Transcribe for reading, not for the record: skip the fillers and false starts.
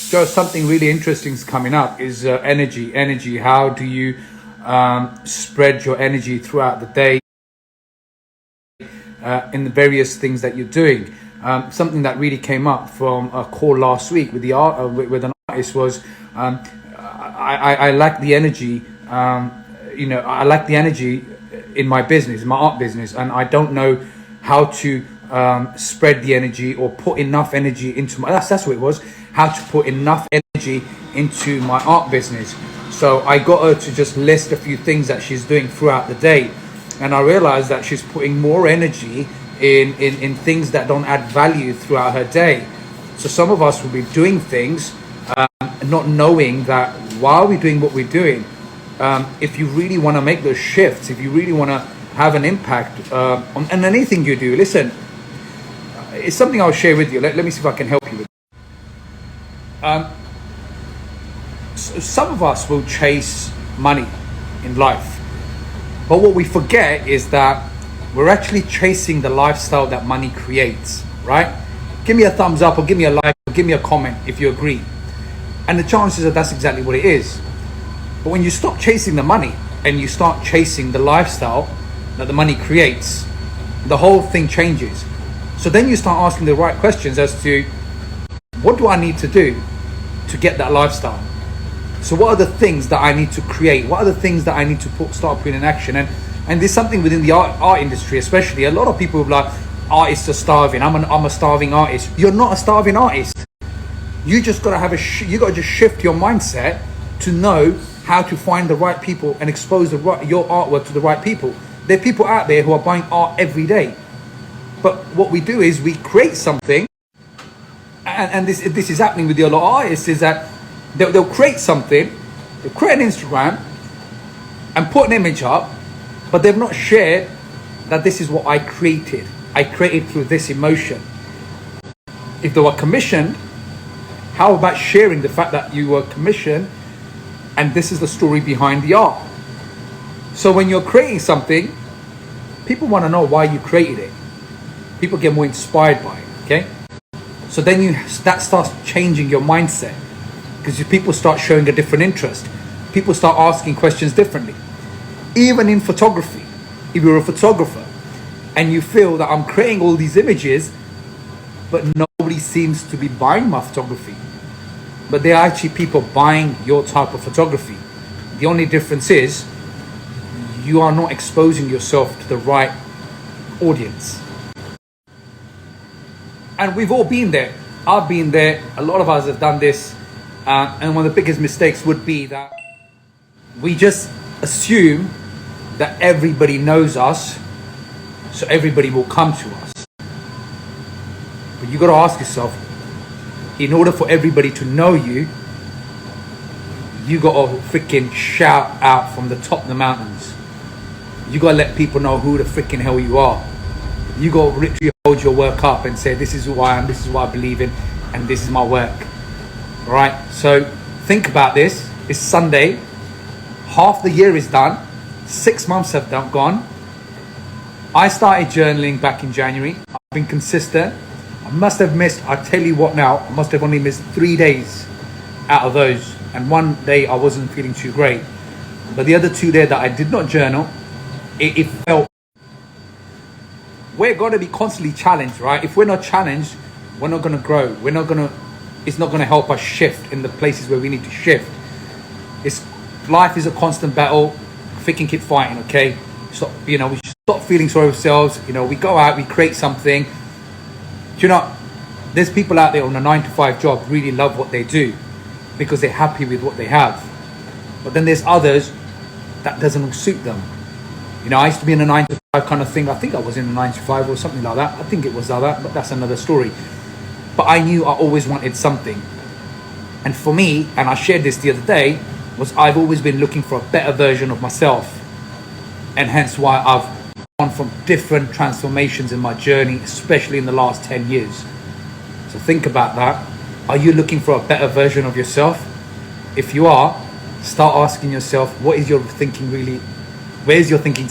Joe, something really interesting is coming up is energy. Energy. How do you spread your energy throughout the day in the various things that you're doing? Something that really came up from a call last week with with an artist was I lack the energy. I lack the energy in my business, my art business, and I don't know how to spread the energy or put enough energy into my. That's what it was. How to put enough energy into my art business. So I got her to just list a few things that she's doing throughout the day, and I realized that she's putting more energy in things that don't add value throughout her day. So some of us will be doing things not knowing that while we're doing what we're doing, if you really want to make those shifts, if you really want to have an impact on anything you do, listen, it's something I'll share with you. Let me see if I can help you with it. Some of us will chase money in life, but what we forget is that we're actually chasing the lifestyle that money creates, right? Give me a thumbs up or give me a like or give me a comment if you agree. And the chances are that's exactly what it is. But when you stop chasing the money and you start chasing the lifestyle that the money creates, the whole thing changes. So then you start asking the right questions as to, what do I need to do to get that lifestyle? So what are the things that I need to create? What are the things that I need to start putting in action? And there's something within the art industry, especially, a lot of people are like, artists are starving. I'm a starving artist. You're not a starving artist. You just got to you got to just shift your mindset to know how to find the right people and expose your artwork to the right people. There are people out there who are buying art every day. But what we do is we create something, and this is happening with a lot of artists, is that they'll create something, they'll create an Instagram and put an image up, but they've not shared that this is what I created. I created through this emotion. If they were commissioned, how about sharing the fact that you were commissioned and this is the story behind the art? So when you're creating something, people want to know why you created it. People get more inspired by it, okay? So then that starts changing your mindset, because people start showing a different interest. People start asking questions differently. Even in photography, if you're a photographer and you feel that I'm creating all these images, but nobody seems to be buying my photography, but there are actually people buying your type of photography. The only difference is you are not exposing yourself to the right audience. And we've all been there. I've been there. A lot of us have done this. And one of the biggest mistakes would be that we just assume that everybody knows us, so everybody will come to us. But you got to ask yourself, in order for everybody to know you, you got to freaking shout out from the top of the mountains. You got to let people know who the freaking hell you are. You got to literally hold your work up and say, this is who I am, this is what I believe in, and this is my work. All right, so think about this. It's Sunday. Half the year is done. 6 months have gone. I started journaling back in January. I've been consistent. I must have missed, I tell you what now, I must have only missed 3 days out of those. And one day I wasn't feeling too great. But the other 2 days that I did not journal, it felt, we're going to be constantly challenged, right? If we're not challenged, we're not going to grow. It's not going to help us shift in the places where we need to shift. Life is a constant battle. Freaking keep fighting, okay? So, we should stop feeling sorry for ourselves. We go out, we create something. Do you know, there's people out there on a 9-to-5 job really love what they do because they're happy with what they have. But then there's others that doesn't suit them. I used to be in a 9-to-5 kind of thing. I think I was in a 9-to-5 or something like that. I think it was like that, but that's another story. But I knew I always wanted something. And for me, and I shared this the other day, was I've always been looking for a better version of myself. And hence why I've gone from different transformations in my journey, especially in the last 10 years. So think about that. Are you looking for a better version of yourself? If you are, start asking yourself, what is your thinking really? Where's your thinking